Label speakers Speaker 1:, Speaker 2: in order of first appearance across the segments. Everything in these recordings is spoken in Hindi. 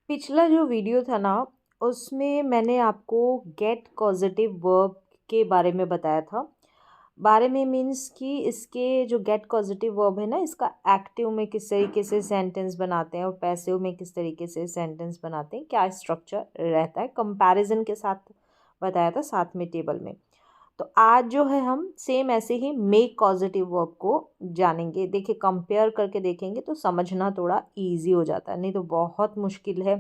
Speaker 1: पिछला जो वीडियो था ना, उसमें मैंने आपको गेट कॉजेटिव वर्ब के बारे में बताया था। बारे में मीन्स कि इसके जो गेट कॉजेटिव वर्ब है ना, इसका एक्टिव में किस तरीके से सेंटेंस बनाते हैं और पैसिव में किस तरीके से सेंटेंस बनाते हैं, क्या स्ट्रक्चर रहता है, कंपैरिजन के साथ बताया था साथ में टेबल में। तो आज जो है हम सेम ऐसे ही मेक पॉजिटिव वर्ब को जानेंगे। देखिए, कंपेयर करके देखेंगे तो समझना थोड़ा इजी हो जाता है, नहीं तो बहुत मुश्किल है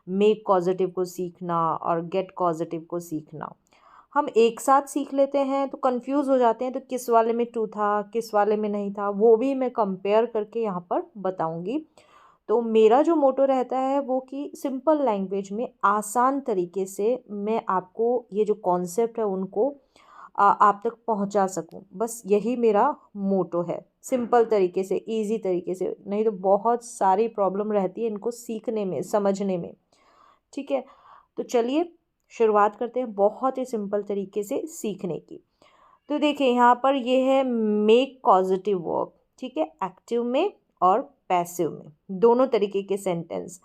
Speaker 1: मेक पॉजिटिव को सीखना और गेट पॉजिटिव को सीखना। हम एक साथ सीख लेते हैं तो कंफ्यूज हो जाते हैं, तो किस वाले में टू था किस वाले में नहीं था, वो भी मैं कंपेयर करके यहाँ पर बताऊंगी। तो मेरा जो मोटो रहता है वो कि सिंपल लैंग्वेज में आसान तरीके से मैं आपको ये जो कॉन्सेप्ट है उनको आप तक पहुंचा सकूं, बस यही मेरा मोटो है। सिंपल तरीके से, इजी तरीके से, नहीं तो बहुत सारी प्रॉब्लम रहती है इनको सीखने में, समझने में। ठीक है, तो चलिए शुरुआत करते हैं बहुत ही सिंपल तरीके से सीखने की। तो देखिए, यहाँ पर ये है मेक पॉजिटिव वर्ब। ठीक है, एक्टिव में और पैसिव में दोनों तरीके के सेंटेंस।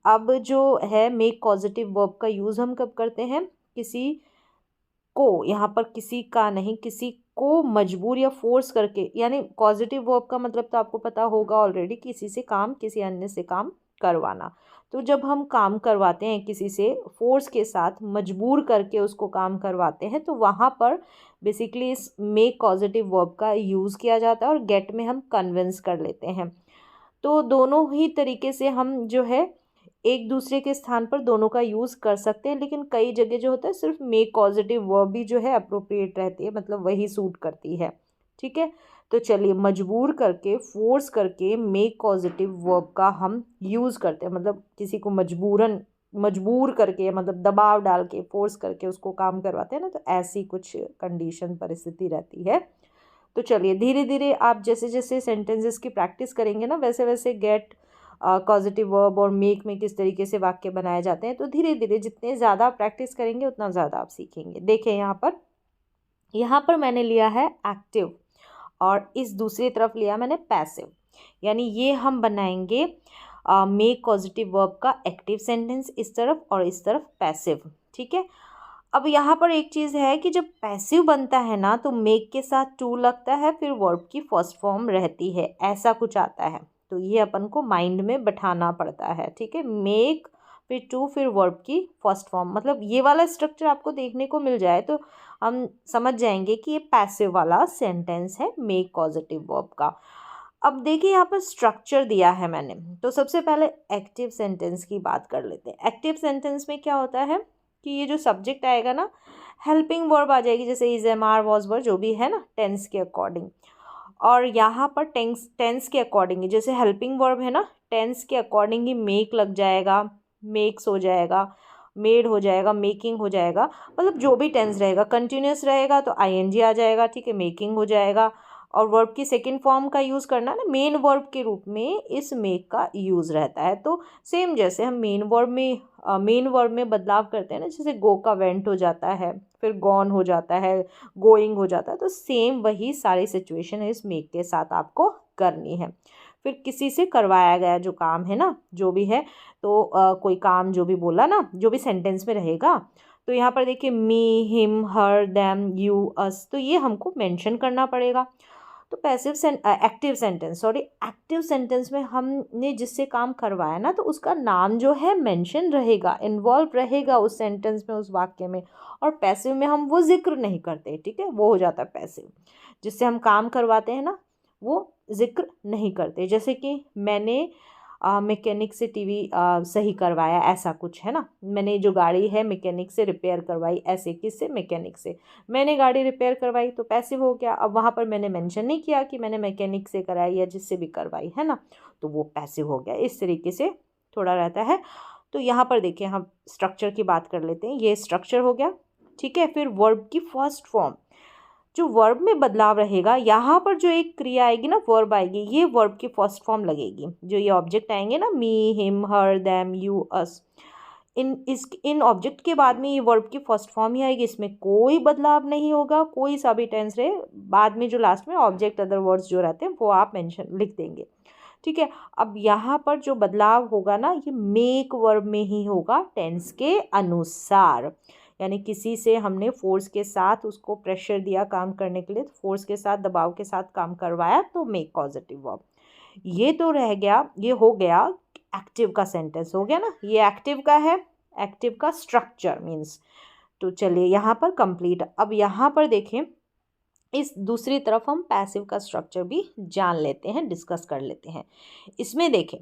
Speaker 1: अब जो है मेक पॉजिटिव वर्ब का यूज़ हम कब करते हैं? किसी को, यहाँ पर किसी का नहीं, किसी को मजबूर या फोर्स करके, यानी पॉजिटिव वर्ब का मतलब तो आपको पता होगा ऑलरेडी, किसी से काम, किसी अन्य से काम करवाना। तो जब हम काम करवाते हैं किसी से, फोर्स के साथ मजबूर करके उसको काम करवाते हैं, तो वहाँ पर बेसिकली इस मेक पॉजिटिव वर्ब का यूज़ किया जाता है और गेट में हम कन्विंस कर लेते हैं। तो दोनों ही तरीके से हम जो है एक दूसरे के स्थान पर दोनों का यूज़ कर सकते हैं, लेकिन कई जगह जो होता है सिर्फ मेक पॉजिटिव वर्ब भी जो है अप्रोप्रिएट रहती है, मतलब वही सूट करती है। ठीक है, तो चलिए, मजबूर करके, फोर्स करके मेक पॉजिटिव वर्ब का हम यूज़ करते हैं, मतलब किसी को मजबूरन, मजबूर करके, मतलब दबाव डाल के, फोर्स करके उसको काम करवाते हैं ना, तो ऐसी कुछ कंडीशन, परिस्थिति रहती है। तो चलिए, धीरे धीरे आप जैसे जैसे सेंटेंसेस की प्रैक्टिस करेंगे ना, वैसे वैसे गेट पॉजिटिव वर्ब और मेक में किस तरीके से वाक्य बनाए जाते हैं, तो धीरे धीरे जितने ज़्यादा प्रैक्टिस करेंगे उतना ज़्यादा आप सीखेंगे। देखिए, यहाँ पर मैंने लिया है एक्टिव और इस दूसरी तरफ लिया मैंने पैसिव, यानी ये हम बनाएंगे मेक पॉजिटिव वर्ब का एक्टिव सेंटेंस इस तरफ और इस तरफ पैसिव। ठीक है, अब यहाँ पर एक चीज़ है कि जब पैसिव बनता है ना, तो मेक के साथ टू लगता है, फिर वर्ब की फर्स्ट फॉर्म रहती है, ऐसा कुछ आता है। तो ये अपन को माइंड में बैठाना पड़ता है। ठीक है, मेक फिर टू फिर वर्ब की फर्स्ट फॉर्म, मतलब ये वाला स्ट्रक्चर आपको देखने को मिल जाए तो हम समझ जाएंगे कि ये पैसिव वाला सेंटेंस है मेक पॉजिटिव वर्ब का। अब देखिए, यहाँ पर स्ट्रक्चर दिया है मैंने, तो सबसे पहले एक्टिव सेंटेंस की बात कर लेते हैं। एक्टिव सेंटेंस में क्या होता है कि ये जो सब्जेक्ट आएगा ना, हेल्पिंग वर्ब आ जाएगी, जैसे इज, एम, आर, वॉज, वर, जो भी है ना टेंस के अकॉर्डिंग। और यहाँ पर टेंस के अकॉर्डिंग ही, जैसे हेल्पिंग वर्ब है ना, टेंस के अकॉर्डिंग ही मेक लग जाएगा, मेक्स हो जाएगा, मेड हो जाएगा, मेकिंग हो जाएगा, मतलब जो भी टेंस रहेगा। कंटिन्यूस रहेगा तो आईएनजी आ जाएगा। ठीक है, मेकिंग हो जाएगा। और वर्ब की सेकंड फॉर्म का यूज़ करना ना, मेन वर्ब के रूप में इस मेक का यूज़ रहता है। तो सेम जैसे हम मेन वर्ब में बदलाव करते हैं ना, जैसे गो का वेंट हो जाता है, फिर गॉन हो जाता है, गोइंग हो जाता है, तो सेम वही सारी सिचुएशन है इस मेक के साथ आपको करनी है। फिर किसी से करवाया गया जो काम है ना, जो भी है, तो कोई काम जो भी बोला ना, जो भी सेंटेंस में रहेगा, तो यहाँ पर देखिए मी, हिम, हर, देम, यू, अस, तो ये हमको मेंशन करना पड़ेगा। तो एक्टिव सेंटेंस में हमने जिससे काम करवाया ना, तो उसका नाम जो है मेंशन रहेगा, इन्वॉल्व रहेगा उस सेंटेंस में, उस वाक्य में। और पैसिव में हम वो जिक्र नहीं करते। ठीक है, वो हो जाता है पैसिव। जिससे हम काम करवाते हैं ना, वो जिक्र नहीं करते। जैसे कि मैंने मैकेनिक से टीवी सही करवाया, ऐसा कुछ है ना। मैंने जो गाड़ी है मैकेनिक से रिपेयर करवाई, ऐसे किससे? मैकेनिक से। मैंने गाड़ी रिपेयर करवाई तो पैसिव हो गया। अब वहाँ पर मैंने मेंशन नहीं किया कि मैंने मैकेनिक से कराई या जिससे भी करवाई, है ना, तो वो पैसिव हो गया। इस तरीके से थोड़ा रहता है। तो यहाँ पर देखिए, हम स्ट्रक्चर की बात कर लेते हैं। ये स्ट्रक्चर हो गया। ठीक है, फिर वर्ब की फर्स्ट फॉर्म, जो वर्ब में बदलाव रहेगा, यहाँ पर जो एक क्रिया आएगी ना, वर्ब आएगी, ये वर्ब की फर्स्ट फॉर्म लगेगी। जो ये ऑब्जेक्ट आएंगे ना, me, him, her, them, you, us, इन ऑब्जेक्ट के बाद में ये वर्ब की फर्स्ट फॉर्म ही आएगी। इसमें कोई बदलाव नहीं होगा, कोई सा भी टेंस रहे, बाद में जो लास्ट में ऑब्जेक्ट अदर वर्ड्स जो रहते हैं वो आप मेंशन लिख देंगे। ठीक है। अब यहाँ पर जो बदलाव होगा ना, ये मेक वर्ब में ही होगा टेंस के अनुसार। यानी किसी से हमने फोर्स के साथ उसको प्रेशर दिया काम करने के लिए, तो फोर्स के साथ, दबाव के साथ काम करवाया, तो मेक पॉजिटिव वर्ब। ये तो रह गया, ये हो गया एक्टिव का सेंटेंस, हो गया ना, ये एक्टिव का है, एक्टिव का स्ट्रक्चर मीन्स। तो चलिए यहाँ पर कंप्लीट। अब यहाँ पर देखें, इस दूसरी तरफ हम पैसिव का स्ट्रक्चर भी जान लेते हैं, डिस्कस कर लेते हैं। इसमें देखें,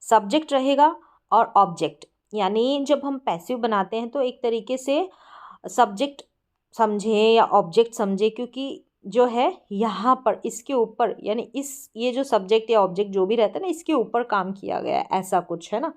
Speaker 1: सब्जेक्ट रहेगा और ऑब्जेक्ट, यानी जब हम पैसिव बनाते हैं तो एक तरीके से सब्जेक्ट समझे या ऑब्जेक्ट समझे, क्योंकि जो है यहाँ पर इसके ऊपर, यानी ये जो सब्जेक्ट या ऑब्जेक्ट जो भी रहता है ना, इसके ऊपर काम किया गया है, ऐसा कुछ है ना।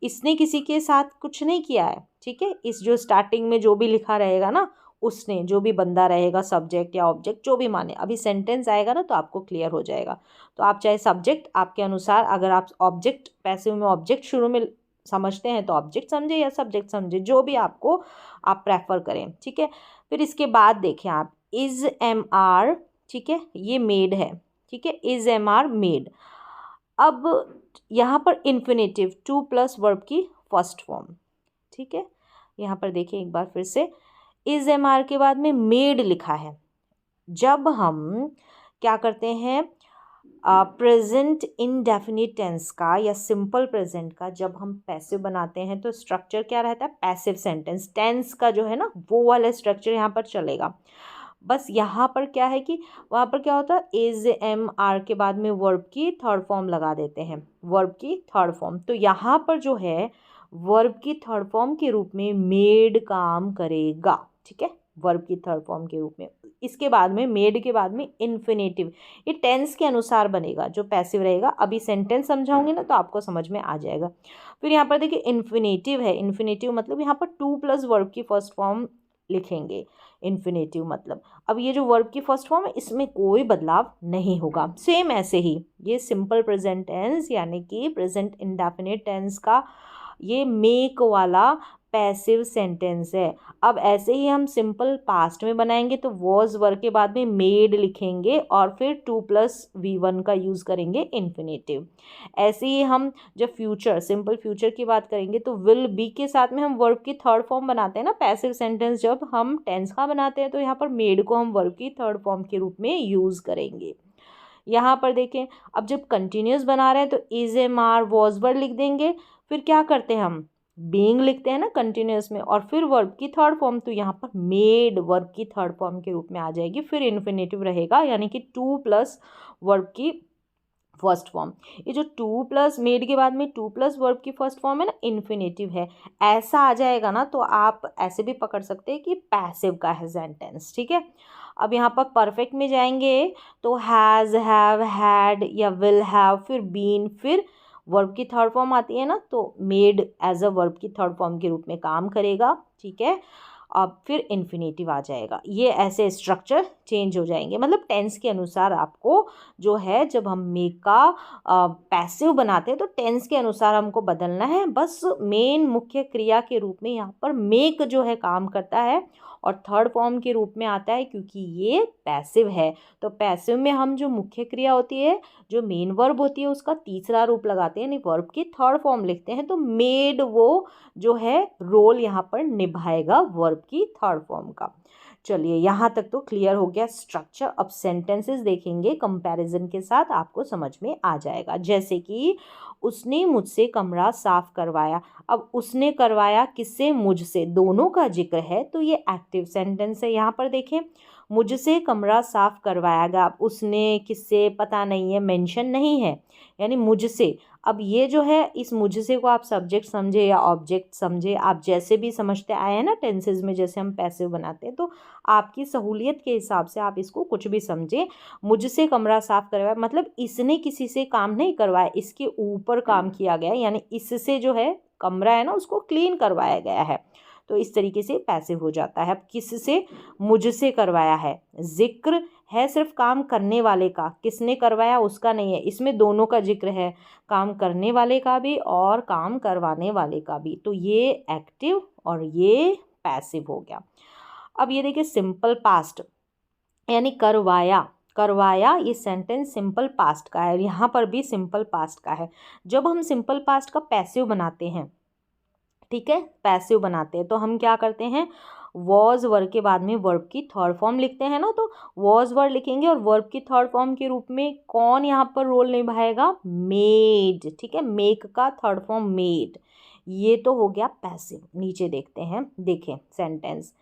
Speaker 1: इसने किसी के साथ कुछ नहीं किया है, ठीक है। इस जो स्टार्टिंग में जो भी लिखा रहेगा ना, उसने, जो भी बंदा रहेगा, सब्जेक्ट या ऑब्जेक्ट जो भी माने, अभी सेंटेंस आएगा ना तो आपको क्लियर हो जाएगा। तो आप चाहे सब्जेक्ट आपके अनुसार, अगर आप ऑब्जेक्ट, पैसिव में ऑब्जेक्ट शुरू में समझते हैं तो ऑब्जेक्ट समझे या सब्जेक्ट समझे, जो भी आपको आप प्रेफर करें, ठीक है। फिर इसके बाद देखें आप, इज एम आर, ठीक है, ये मेड है, ठीक है, इज एम आर मेड। अब यहाँ पर इन्फिनेटिव, टू प्लस वर्ब की फर्स्ट फॉर्म, ठीक है। यहाँ पर देखिए एक बार फिर से, इज एम आर के बाद में मेड लिखा है। जब हम क्या करते हैं, प्रेजेंट इंडेफिनिट टेंस का या सिंपल प्रेजेंट का जब हम पैसिव बनाते हैं तो स्ट्रक्चर क्या रहता है, पैसिव सेंटेंस, टेंस का जो है ना वो वाला स्ट्रक्चर यहाँ पर चलेगा। बस यहाँ पर क्या है कि वहाँ पर क्या होता है, इज एम आर के बाद में वर्ब की थर्ड फॉर्म लगा देते हैं, वर्ब की थर्ड फॉर्म। तो यहाँ पर जो है वर्ब की थर्ड फॉर्म के रूप में मेड काम करेगा, ठीक है, वर्ब की थर्ड फॉर्म के रूप में। इसके बाद में, मेड के बाद में इन्फिनेटिव, ये टेंस के अनुसार बनेगा जो पैसिव रहेगा। अभी सेंटेंस समझाऊंगी ना तो आपको समझ में आ जाएगा। फिर यहाँ पर देखिए इन्फिनेटिव है, इन्फिनेटिव मतलब यहाँ पर टू प्लस वर्ब की फर्स्ट फॉर्म लिखेंगे, इन्फिनेटिव मतलब। अब ये जो वर्ब की फर्स्ट फॉर्म है इसमें कोई बदलाव नहीं होगा, सेम ऐसे ही ये सिंपल प्रेजेंट टेंस यानी कि प्रेजेंट इंडेफिनिट टेंस का ये मेक वाला पैसिव सेंटेंस है। अब ऐसे ही हम सिंपल पास्ट में बनाएंगे तो वॉज वर्ब के बाद में मेड लिखेंगे और फिर टू प्लस V1 का यूज़ करेंगे इन्फिनेटिव। ऐसे ही हम जब फ्यूचर, सिंपल फ्यूचर की बात करेंगे तो विल बी के साथ में हम वर्ब की थर्ड फॉर्म बनाते हैं ना, पैसिव सेंटेंस जब हम टेंस का बनाते हैं तो यहाँ पर मेड को हम वर्ब की थर्ड फॉर्म के रूप में यूज़ करेंगे। यहाँ पर देखें, अब जब कंटिन्यूस बना रहे हैं तो is am are was verb लिख देंगे, फिर क्या करते हैं हम बीइंग लिखते हैं ना कंटिन्यूस में, और फिर वर्ब की थर्ड फॉर्म, तो यहाँ पर मेड वर्ब की थर्ड फॉर्म के रूप में आ जाएगी। फिर इन्फिनेटिव रहेगा यानी कि टू प्लस वर्ब की फर्स्ट फॉर्म। ये जो टू प्लस मेड के बाद में टू प्लस वर्ब की फर्स्ट फॉर्म है ना, इन्फिनेटिव है, ऐसा आ जाएगा ना तो आप ऐसे भी पकड़ सकते हैं कि पैसिव का है सेंटेंस, ठीक है। अब यहाँ पर परफेक्ट में जाएंगे तो हैज़, हैव, हैड या विल हैव, फिर बीन, फिर वर्ब की थर्ड फॉर्म आती है ना तो मेड एज अ वर्ब की थर्ड फॉर्म के रूप में काम करेगा, ठीक है। अब फिर इन्फिनेटिव आ जाएगा। ये ऐसे स्ट्रक्चर चेंज हो जाएंगे, मतलब टेंस के अनुसार आपको जो है, जब हम मेक का पैसिव बनाते हैं तो टेंस के अनुसार हमको बदलना है। बस मेन मुख्य क्रिया के रूप में यहाँ पर मेक जो है काम करता है और थर्ड फॉर्म के रूप में आता है क्योंकि ये पैसिव है। तो पैसिव में हम जो मुख्य क्रिया होती है, जो मेन वर्ब होती है, उसका तीसरा रूप लगाते हैं, यानी वर्ब की थर्ड फॉर्म लिखते हैं, तो मेड वो जो है रोल यहाँ पर निभाएगा वर्ब की थर्ड फॉर्म का। चलिए यहाँ तक तो क्लियर हो गया स्ट्रक्चर। अब सेंटेंसेस देखेंगे कंपैरिजन के साथ, आपको समझ में आ जाएगा। जैसे कि उसने मुझसे कमरा साफ करवाया। अब उसने करवाया किससे, मुझसे, दोनों का जिक्र है तो ये एक्टिव सेंटेंस है। यहाँ पर देखें, मुझसे कमरा साफ करवाया गया, अब उसने किससे पता नहीं है, मेंशन नहीं है, यानी मुझसे। अब ये जो है, इस मुझसे को आप सब्जेक्ट समझे या ऑब्जेक्ट समझे, आप जैसे भी समझते आए हैं ना टेंसेज में, जैसे हम पैसिव बनाते हैं, तो आपकी सहूलियत के हिसाब से आप इसको कुछ भी समझे। मुझसे कमरा साफ करवाया मतलब इसने किसी से काम नहीं करवाया, इसके ऊपर काम किया गया, यानी इससे जो है कमरा है ना उसको क्लीन करवाया गया है, तो इस तरीके से पैसिव हो जाता है। अब किससे, मुझसे करवाया है, जिक्र है सिर्फ काम करने वाले का, किसने करवाया उसका नहीं है, इसमें दोनों का जिक्र है, काम करने वाले का भी और काम करवाने वाले का भी, तो ये एक्टिव और ये पैसिव हो गया। अब ये देखिए सिंपल पास्ट यानी करवाया, करवाया, ये सेंटेंस सिंपल पास्ट का है, यहाँ पर भी सिंपल पास्ट का है। जब हम सिंपल पास्ट का पैसिव बनाते हैं, ठीक है, पैसिव बनाते हैं, तो हम क्या करते हैं, वॉज वर्ब के बाद में वर्ब की थर्ड फॉर्म लिखते हैं ना, तो वॉज वर्ब लिखेंगे और वर्ब की थर्ड फॉर्म के रूप में कौन यहाँ पर रोल निभाएगा, मेड, ठीक है, मेक का थर्ड फॉर्म मेड। ये तो हो गया पैसिव। नीचे देखते हैं, देखें सेंटेंस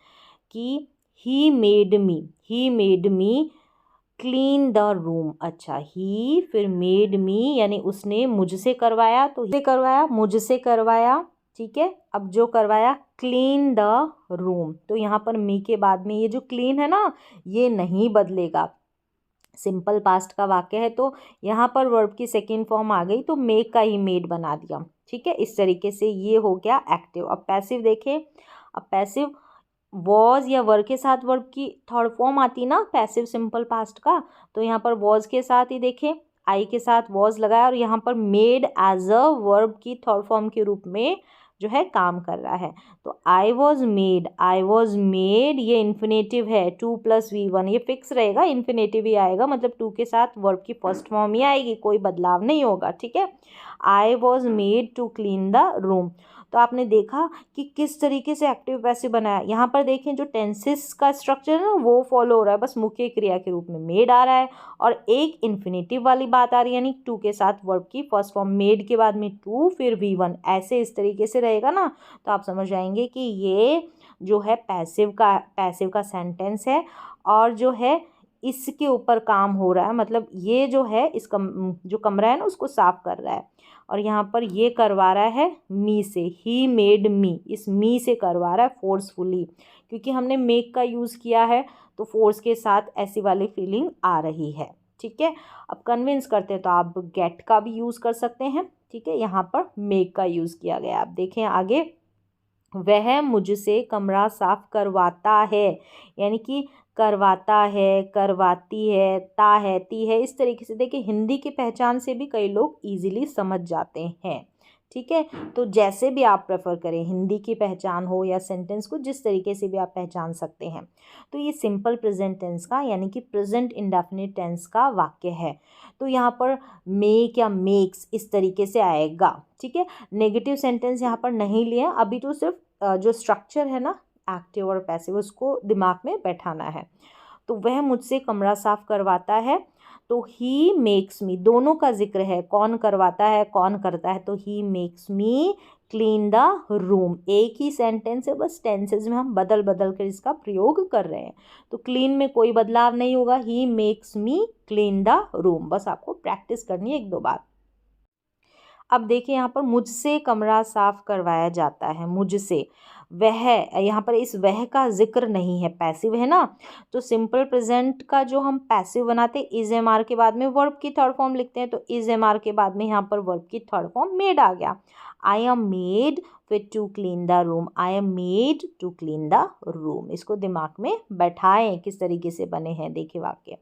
Speaker 1: कि he made me clean the room. अच्छा, ही फिर मेड मी यानी उसने मुझसे करवाया, तो मुझसे करवाया, ठीक है। अब जो करवाया, क्लीन द रूम, तो यहाँ पर मी के बाद में ये जो क्लीन है ना, ये नहीं बदलेगा, सिंपल पास्ट का वाक्य है, तो यहाँ पर वर्ब की सेकेंड फॉर्म आ गई, तो मेक का ही मेड बना दिया, ठीक है। इस तरीके से ये हो गया एक्टिव। अब पैसिव देखें, अब पैसिव वॉज या वर के साथ वर्ब की थर्ड फॉर्म आती ना पैसिव सिंपल पास्ट का, तो यहाँ पर वॉज के साथ ही देखें, आई के साथ वॉज लगाया और यहाँ पर मेड एज अ वर्ब की थर्ड फॉर्म के रूप में जो है काम कर रहा है। तो आई वॉज मेड, ये इन्फिनेटिव है, 2+V1, ये फिक्स रहेगा, इन्फिनेटिव ही आएगा, मतलब 2 के साथ वर्ब की फर्स्ट फॉर्म ही आएगी, कोई बदलाव नहीं होगा, ठीक है। I was made to clean the room. तो आपने देखा कि किस तरीके से एक्टिव पैसिव बनाया। यहाँ पर देखें, जो टेंसेस का स्ट्रक्चर है ना, वो फॉलो हो रहा है, बस मुख्य क्रिया के रूप में मेड आ रहा है और एक इन्फिनेटिव वाली बात आ रही है, यानी 2 के साथ वर्ब की फर्स्ट फॉर्म, मेड के बाद में 2 फिर V1, ऐसे इस तरीके से रहेगा ना, तो आप समझ जाएंगे कि ये जो है पैसिव का सेंटेंस है और जो है इसके ऊपर काम हो रहा है, मतलब ये जो है जो कमरा है ना, उसको साफ कर रहा है और यहाँ पर ये करवा रहा है मी से, ही मेड मी, इस मी से करवा रहा है फोर्सफुली, क्योंकि हमने मेक का यूज़ किया है तो फोर्स के साथ ऐसी वाली फीलिंग आ रही है, ठीक है। अब कन्विंस करते हैं, तो आप गेट का भी यूज़ कर सकते हैं, ठीक है, यहाँ पर मेक का यूज़ किया गया। आप देखें आगे, वह मुझसे कमरा साफ करवाता है, यानी कि करवाता है, करवाती है, ता है, ती है, इस तरीके से देखिए हिंदी की पहचान से भी कई लोग इजीली समझ जाते हैं, ठीक है। तो जैसे भी आप प्रेफर करें, हिंदी की पहचान हो या सेंटेंस को, जिस तरीके से भी आप पहचान सकते हैं। तो ये सिंपल प्रेजेंट टेंस का यानी कि प्रेजेंट इंडेफिनिट टेंस का वाक्य है। तो यहाँ पर मेक या मेक्स इस तरीके से आएगा, ठीक है। नेगेटिव सेंटेंस यहाँ पर नहीं लिए, अभी तो सिर्फ जो स्ट्रक्चर है ना एक्टिव और पैसिव, उसको दिमाग में बैठाना है। तो वह मुझसे कमरा साफ करवाता है, तो ही मेक्स मी, दोनों का जिक्र है, कौन करवाता है कौन करता है, तो he makes me clean the room, एक ही सेंटेंस है, बस टेंसेज में हम बदल बदल कर इसका प्रयोग कर रहे हैं। तो क्लीन में कोई बदलाव नहीं होगा, he makes me clean the room, बस आपको प्रैक्टिस करनी है 1-2 बार। अब देखिए यहाँ पर मुझसे कमरा साफ करवाया जाता है, मुझसे, वह, यहाँ पर इस वह का जिक्र नहीं है, पैसिव है ना, तो सिंपल प्रेजेंट का जो हम पैसिव बनाते हैं, इज एम आर के बाद में वर्ब की थर्ड फॉर्म लिखते हैं, तो इज एम आर के बाद में यहाँ पर वर्ब की थर्ड फॉर्म मेड आ गया। आई एम मेड फिर to clean the room, I am made to clean the room, इसको दिमाग में बैठाएं किस तरीके से बने हैं, देखिए वाक्य।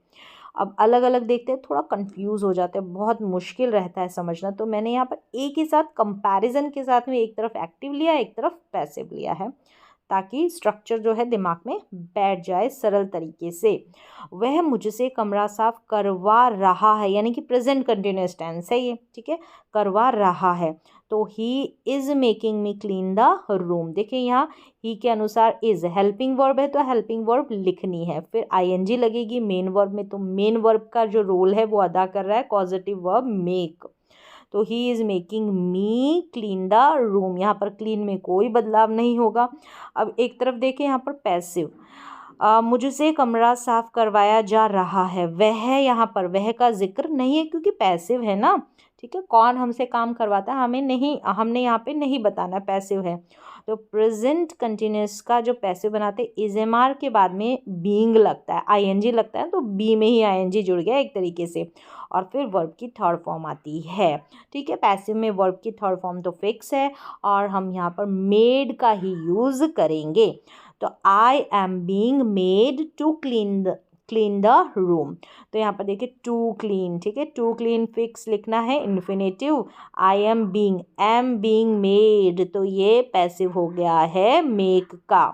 Speaker 1: अब अलग अलग देखते हैं, थोड़ा कंफ्यूज हो जाते हैं, बहुत मुश्किल रहता है समझना, तो मैंने यहाँ पर एक ही साथ कंपैरिजन के साथ में एक तरफ एक्टिव लिया, एक तरफ पैसिव लिया है, ताकि स्ट्रक्चर जो है दिमाग में बैठ जाए सरल तरीके से। वह मुझसे कमरा साफ करवा रहा है, यानी कि प्रेजेंट कंटिन्यूअस टेंस है ये, ठीक है, करवा रहा है, तो he is making me clean the room. देखिए यहाँ ही के अनुसार इज़ हेल्पिंग वर्ब है, तो हेल्पिंग वर्ब लिखनी है, फिर आईएनजी लगेगी मेन वर्ब में, तो मेन वर्ब का जो रोल है वो अदा कर रहा है पॉजिटिव वर्ब मेक, तो he is making me clean the room, यहाँ पर क्लीन में कोई बदलाव नहीं होगा। अब एक तरफ देखें यहाँ पर पैसिव, मुझसे कमरा साफ करवाया जा रहा है, वह, यहाँ पर वह का जिक्र नहीं है क्योंकि पैसिव है ना, ठीक है, कौन हमसे काम करवाता है हमें नहीं, हमने यहाँ पे नहीं बताना, पैसिव है। तो प्रेजेंट कंटिन्यूस का जो पैसिव बनाते इज एम आर के बाद में बीइंग लगता है, आईएनजी लगता है, तो बी में ही आईएनजी जुड़ गया एक तरीके से, और फिर वर्ब की थर्ड फॉर्म आती है, ठीक है। पैसिव में वर्ब की थर्ड फॉर्म तो फिक्स है और हम यहाँ पर मेड का ही यूज़ करेंगे, तो I am being made to clean the room, तो यहाँ पर देखिए टू क्लीन, ठीक है, टू क्लीन फिक्स लिखना है, infinitive, I am being made, तो ये पैसिव हो गया है मेक का।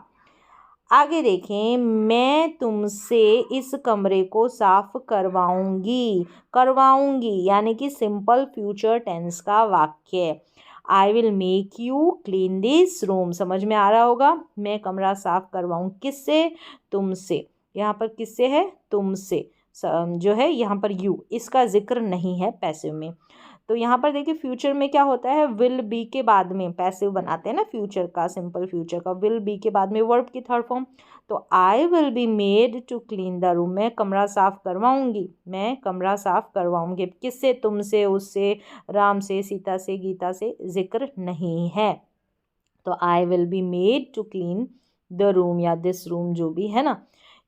Speaker 1: आगे देखें, मैं तुमसे इस कमरे को साफ करवाऊंगी यानी कि सिंपल फ्यूचर टेंस का वाक्य। आई will make you clean this room, समझ में आ रहा होगा। मैं कमरा साफ करवाऊँ, किससे? तुमसे। यहाँ पर किससे है? तुमसे। जो है यहाँ पर यू, इसका जिक्र नहीं है पैसिव में। तो यहाँ पर देखिए फ्यूचर में क्या होता है, विल बी के बाद में पैसिव बनाते हैं ना फ्यूचर का, सिंपल फ्यूचर का, विल बी के बाद में वर्ब की थर्ड फॉर्म। तो I will be made to clean the room, मैं कमरा साफ करवाऊंगी, मैं कमरा साफ करवाऊंगी। किससे? तुमसे, उससे, राम से, सीता से, गीता से जिक्र नहीं है। तो I will be made to clean the room या दिस रूम, जो भी है ना,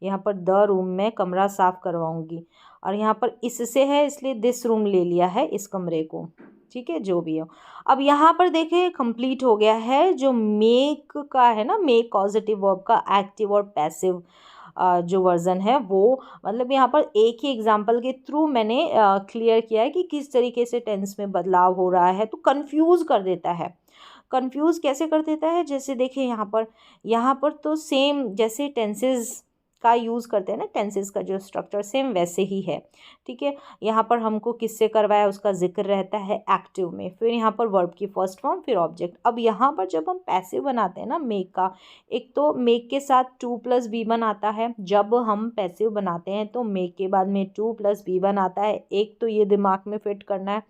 Speaker 1: यहाँ पर द रूम में कमरा साफ करवाऊंगी, और यहाँ पर इससे है इसलिए दिस रूम ले लिया है इस कमरे को, ठीक है, जो भी हो। अब यहाँ पर देखिए कंप्लीट हो गया है जो मेक का है ना, मेक पॉजिटिव वर्ब का एक्टिव और पैसिव जो वर्जन है वो, मतलब यहाँ पर एक ही एग्जाम्पल के थ्रू मैंने क्लियर किया है कि किस तरीके से टेंस में बदलाव हो रहा है। तो कंफ्यूज कर देता है, कंफ्यूज कैसे कर देता है, जैसे देखिए यहाँ पर तो सेम जैसे टेंसेस का यूज़ करते हैं ना, टेंसेस का जो स्ट्रक्चर सेम वैसे ही है, ठीक है। यहाँ पर हमको किससे करवाया, उसका जिक्र रहता है एक्टिव में, फिर यहाँ पर वर्ब की फर्स्ट फॉर्म, फिर ऑब्जेक्ट। अब यहाँ पर जब हम पैसिव बनाते हैं ना मेक का, एक तो मेक के साथ 2 + B1 आता है, जब हम पैसिव बनाते हैं तो मेक के बाद में 2 + B1 आता है, एक तो ये दिमाग में फिट करना है।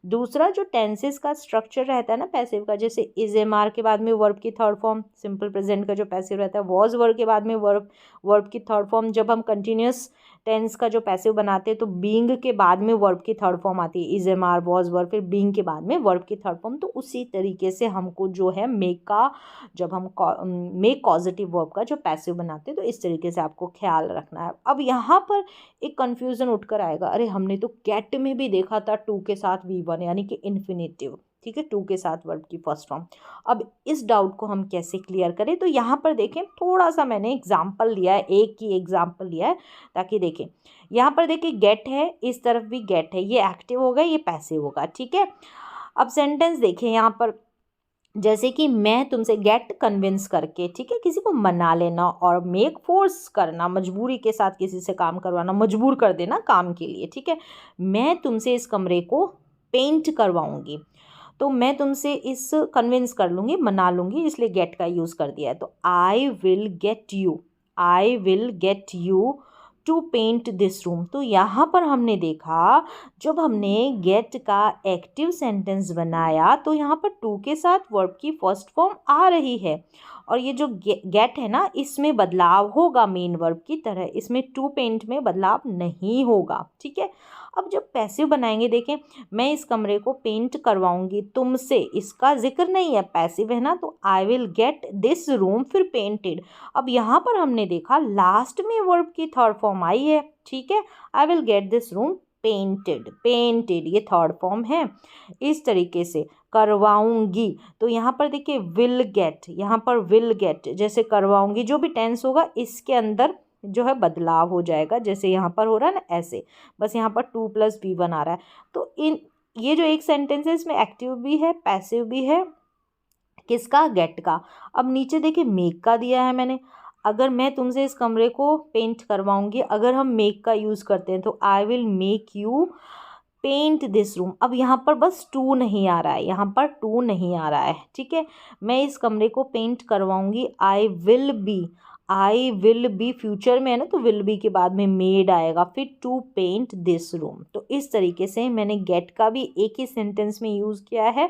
Speaker 1: दूसरा जो टेंसेस का स्ट्रक्चर रहता है ना पैसिव का, जैसे इज एम आर के बाद में वर्ब की थर्ड फॉर्म, सिंपल प्रेजेंट का जो पैसिव रहता है, वॉज वर्ब के बाद में वर्ब की थर्ड फॉर्म। जब हम कंटिन्यूस टेंस का जो पैसिव बनाते हैं तो बीइंग के बाद में वर्ब की थर्ड फॉर्म आती है, is am are, was verb, फिर बीइंग के बाद में वर्ब की थर्ड फॉर्म। तो उसी तरीके से हमको जो है मेक का, जब हम मेक पॉजिटिव वर्ब का जो पैसिव बनाते हैं तो इस तरीके से आपको ख्याल रखना है। अब यहाँ पर एक कन्फ्यूज़न उठकर आएगा, अरे हमने तो गेट में भी देखा था 2 के साथ V1 यानी कि इन्फिनेटिव, ठीक है, 2 के साथ वर्ब की फर्स्ट फॉर्म। अब इस डाउट को हम कैसे क्लियर करें, तो यहाँ पर देखें थोड़ा सा मैंने एग्जाम्पल लिया है, एक ही एग्जाम्पल लिया है ताकि देखें। यहाँ पर देखिए गेट है, इस तरफ भी गेट है, ये एक्टिव होगा, ये पैसिव होगा, ठीक है। अब सेंटेंस देखें यहाँ पर, जैसे कि मैं तुमसे, गेट कन्विंस करके, ठीक है, किसी को मना लेना, और मेक फोर्स करना, मजबूरी के साथ किसी से काम करवाना, मजबूर कर देना काम के लिए, ठीक है। मैं तुमसे इस कमरे को पेंट करवाऊंगी, तो मैं तुमसे इस कन्विंस कर लूँगी, मना लूँगी, इसलिए गेट का यूज़ कर दिया है। तो I will get you to paint this room. तो यहाँ पर हमने देखा, जब हमने गेट का एक्टिव सेंटेंस बनाया तो यहाँ पर 2 के साथ वर्ब की फर्स्ट फॉर्म आ रही है, और ये जो गेट है ना, इसमें बदलाव होगा मेन वर्ब की तरह, इसमें टू पेंट में बदलाव नहीं होगा, ठीक है। अब जब पैसिव बनाएंगे, देखें, मैं इस कमरे को पेंट करवाऊंगी तुमसे, इसका जिक्र नहीं है, पैसिव है ना, तो I will get this room फिर पेंटेड। अब यहाँ पर हमने देखा लास्ट में वर्ब की थर्ड फॉर्म आई है, ठीक है, आई will get this room painted ये थर्ड फॉर्म है। इस तरीके से करवाऊंगी, तो यहाँ पर देखिए विल गेट, यहाँ पर विल गेट जैसे करवाऊंगी, जो भी टेंस होगा इसके अंदर जो है बदलाव हो जाएगा, जैसे यहाँ पर हो रहा है ना ऐसे, बस यहाँ पर 2 + B1 आ रहा है। तो ये जो एक सेंटेंस है इसमें एक्टिव भी है, पैसिव भी है, किसका? गेट का। अब नीचे देखिए मेक का दिया है मैंने, अगर मैं तुमसे इस कमरे को पेंट करवाऊंगी, अगर हम मेक का यूज़ करते हैं तो I will make you paint this room. अब यहाँ पर बस 2 नहीं आ रहा है, यहाँ पर 2 नहीं आ रहा है, ठीक है। मैं इस कमरे को पेंट करवाऊंगी, आई विल बी फ्यूचर में है ना, तो विल बी के बाद में मेड आएगा, फिर टू पेंट दिस रूम। तो इस तरीके से मैंने गेट का भी एक ही सेंटेंस में यूज़ किया है,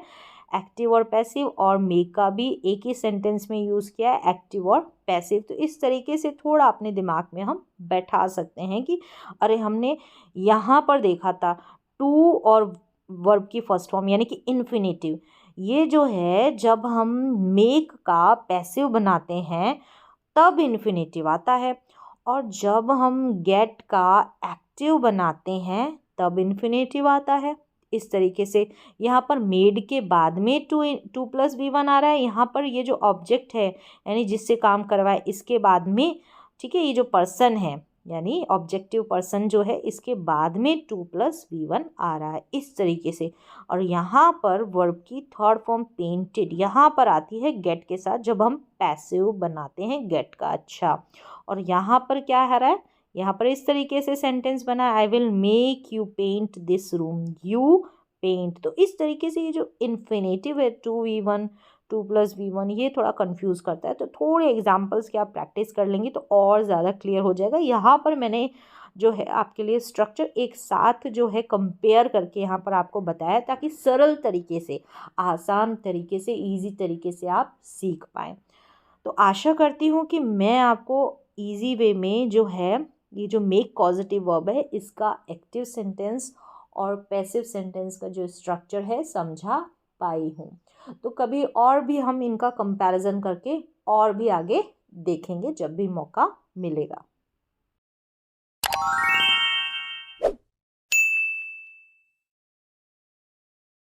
Speaker 1: एक्टिव और पैसिव, और मेक का भी एक ही सेंटेंस में यूज़ किया है, एक्टिव और पैसिव। तो इस तरीके से थोड़ा अपने दिमाग में हम बैठा सकते हैं कि अरे हमने यहाँ पर देखा था 2 और वर्ब की फर्स्ट फॉर्म यानी कि इन्फिनेटिव, ये जो है जब हम मेक का पैसिव बनाते हैं तब इन्फिनेटिव आता है, और जब हम गेट का एक्टिव बनाते हैं तब इन्फिनेटिव आता है। इस तरीके से यहाँ पर मेड के बाद में 2 + B1 आ रहा है, यहाँ पर ये जो ऑब्जेक्ट है यानी जिससे काम करवाए इसके बाद में, ठीक है, ये जो पर्सन है यानी ऑब्जेक्टिव पर्सन जो है इसके बाद में 2+V1 आ रहा है इस तरीके से। और यहाँ पर वर्ब की थर्ड फॉर्म पेंटेड यहाँ पर आती है गेट के साथ जब हम पैसिव बनाते हैं गेट का। अच्छा, और यहाँ पर क्या आ रहा है, यहाँ पर इस तरीके से सेंटेंस बना, I will make you paint this room, you paint. तो इस तरीके से ये जो इन्फिनेटिव है 2V1 2+V1 ये थोड़ा कंफ्यूज करता है। तो थोड़े एग्जाम्पल्स की आप प्रैक्टिस कर लेंगे तो और ज़्यादा क्लियर हो जाएगा। यहाँ पर मैंने जो है आपके लिए स्ट्रक्चर एक साथ जो है कंपेयर करके यहाँ पर आपको बताया ताकि सरल तरीके से, आसान तरीके से, इजी तरीके से आप सीख पाएँ। तो आशा करती हूँ कि मैं आपको इजी वे में जो है ये जो मेक पॉजिटिव वर्ब है इसका एक्टिव सेंटेंस और पैसिव सेंटेंस का जो स्ट्रक्चर है समझा पाई हूँ। तो कभी और भी हम इनका कंपैरिजन करके और भी आगे देखेंगे जब भी मौका मिलेगा।